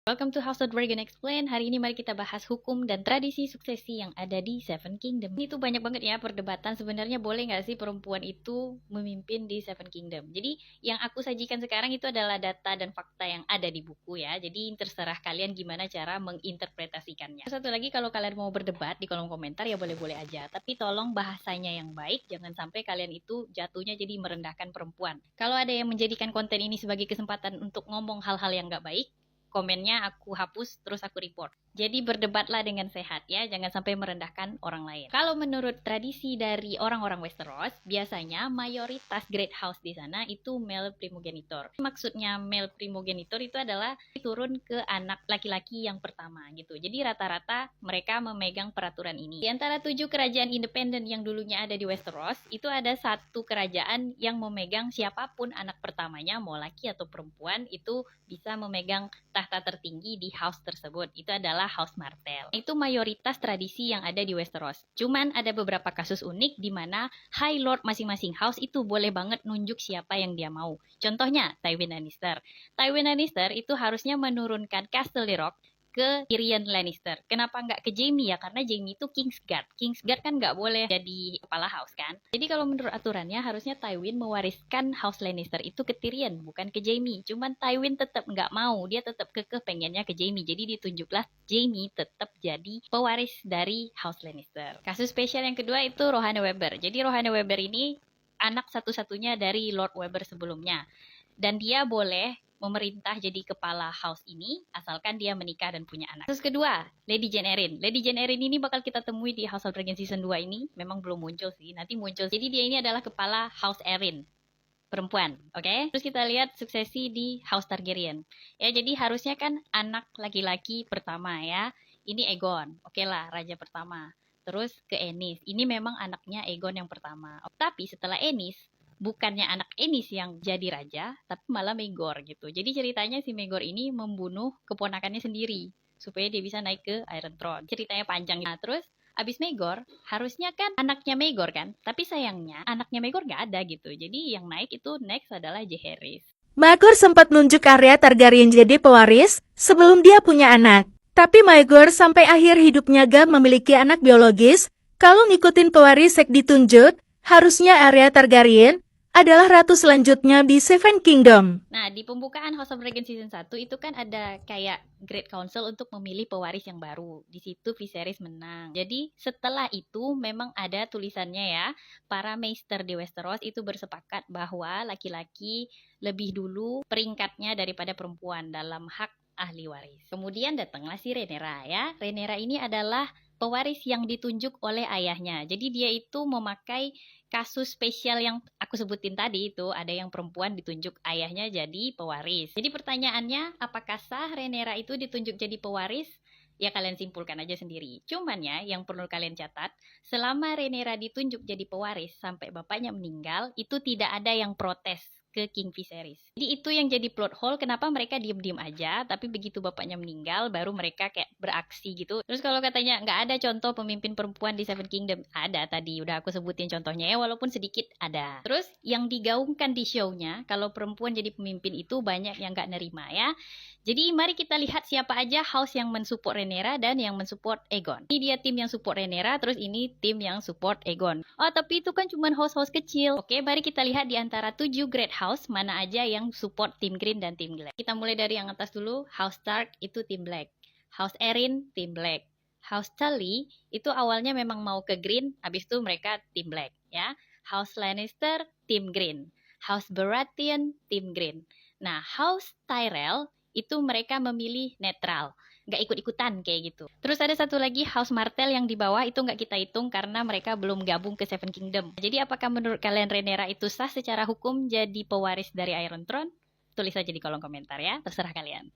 Welcome to House of Dragon Explain. Hari ini mari kita bahas hukum dan tradisi suksesi yang ada di Seven Kingdom. Ini tuh banyak banget ya perdebatan. Sebenarnya boleh nggak sih perempuan itu memimpin di Seven Kingdom? Jadi yang aku sajikan sekarang itu adalah data dan fakta yang ada di buku ya. Jadi terserah kalian gimana cara menginterpretasikannya. Satu lagi, kalau kalian mau berdebat di kolom komentar ya boleh-boleh aja. Tapi tolong bahasanya yang baik. Jangan sampai kalian itu jatuhnya jadi merendahkan perempuan. Kalau ada yang menjadikan konten ini sebagai kesempatan untuk ngomong hal-hal yang nggak baik, komennya aku hapus, terus aku report. Jadi berdebatlah dengan sehat ya, jangan sampai merendahkan orang lain. Kalau menurut tradisi dari orang-orang Westeros, biasanya mayoritas Great House di sana itu male primogenitor. Maksudnya male primogenitor itu adalah turun ke anak laki-laki yang pertama gitu. Jadi rata-rata mereka memegang peraturan ini. Di antara 7 kerajaan independen yang dulunya ada di Westeros, itu ada satu kerajaan yang memegang siapapun anak pertamanya, mau laki atau perempuan, itu bisa memegang tahta tertinggi di house tersebut. Itu adalah House Martell. Itu mayoritas tradisi yang ada di Westeros. Cuman ada beberapa kasus unik di mana High Lord masing-masing house itu boleh banget nunjuk siapa yang dia mau. Contohnya Tywin Lannister. Tywin Lannister itu harusnya menurunkan Castle Rock ke Tyrion Lannister. Kenapa nggak ke Jaime ya? Karena Jaime itu Kingsguard. Kingsguard kan nggak boleh jadi kepala house kan. Jadi kalau menurut aturannya harusnya Tywin mewariskan House Lannister itu ke Tyrion, bukan ke Jaime. Cuman Tywin tetap nggak mau. Dia tetap kekeh pengennya ke Jaime. Jadi ditunjuklah Jaime tetap jadi pewaris dari House Lannister. Kasus spesial yang kedua itu Rohanna Webber. Jadi Rohanna Webber ini anak satu-satunya dari Lord Webber sebelumnya. Dan dia boleh memerintah jadi kepala house ini asalkan dia menikah dan punya anak. Terus kedua, Lady Jane Arryn. Lady Jane Arryn ini bakal kita temui di House of Dragon season 2 ini. Memang belum muncul sih, nanti muncul. Jadi dia ini adalah kepala House Arryn, perempuan, oke? Okay? Terus kita lihat suksesi di House Targaryen. Ya, jadi harusnya kan anak laki-laki pertama ya. Ini Aegon, oke lah, raja pertama. Terus ke Aenys. Ini memang anaknya Aegon yang pertama. Tapi setelah Aenys, bukannya anak Aenys yang jadi raja, tapi malah Maegor gitu. Jadi ceritanya si Maegor ini membunuh keponakannya sendiri supaya dia bisa naik ke Iron Throne. Ceritanya panjang. Nah, terus abis Maegor, harusnya kan anaknya Maegor kan, tapi sayangnya anaknya Maegor gak ada gitu. Jadi yang naik itu next adalah Jaehaerys. Maegor sempat nunjuk Arya Targaryen jadi pewaris sebelum dia punya anak. Tapi Maegor sampai akhir hidupnya gak memiliki anak biologis. Kalau ngikutin pewaris yang ditunjuk, harusnya Arya Targaryen adalah ratu selanjutnya di Seven Kingdom. Nah, di pembukaan House of Dragon season 1 itu kan ada kayak Great Council untuk memilih pewaris yang baru. Di situ Viserys menang. Jadi setelah itu memang ada tulisannya ya, para Maester di Westeros itu bersepakat bahwa laki-laki lebih dulu peringkatnya daripada perempuan dalam hak ahli waris. Kemudian datanglah si Rhaenyra ya. Rhaenyra ini adalah pewaris yang ditunjuk oleh ayahnya. Jadi dia itu memakai kasus spesial yang aku sebutin tadi itu, ada yang perempuan ditunjuk ayahnya jadi pewaris. Jadi pertanyaannya, apakah sah Rhaenyra itu ditunjuk jadi pewaris? Ya kalian simpulkan aja sendiri. Cuman ya, yang perlu kalian catat, selama Rhaenyra ditunjuk jadi pewaris sampai bapaknya meninggal, itu tidak ada yang protes ke King Viserys. Jadi itu yang jadi plot hole kenapa mereka diem-diem aja, tapi begitu bapaknya meninggal baru mereka kayak beraksi gitu. Terus kalau katanya nggak ada contoh pemimpin perempuan di Seven Kingdom, ada tadi udah aku sebutin contohnya ya, walaupun sedikit ada. Terus yang digaungkan di show-nya, kalau perempuan jadi pemimpin itu banyak yang nggak nerima ya. Jadi mari kita lihat siapa aja house yang mensupport Rhaenyra dan yang mensupport Aegon. Ini dia tim yang support Rhaenyra, terus ini tim yang support Aegon. Oh, tapi itu kan cuma house-house kecil. Oke, mari kita lihat di antara 7 Great House mana aja yang support tim Green dan tim Black. Kita mulai dari yang atas dulu. House Stark itu tim Black. House Arryn tim Black. House Tully itu awalnya memang mau ke Green, habis itu mereka tim Black ya. House Lannister tim Green. House Baratheon tim Green. Nah, House Tyrell itu mereka memilih netral, nggak ikut-ikutan kayak gitu. Terus ada satu lagi House Martell yang di bawah itu nggak kita hitung karena mereka belum gabung ke Seven Kingdom. Jadi apakah menurut kalian Rhaenyra itu sah secara hukum jadi pewaris dari Iron Throne? Tulis aja di kolom komentar ya, terserah kalian.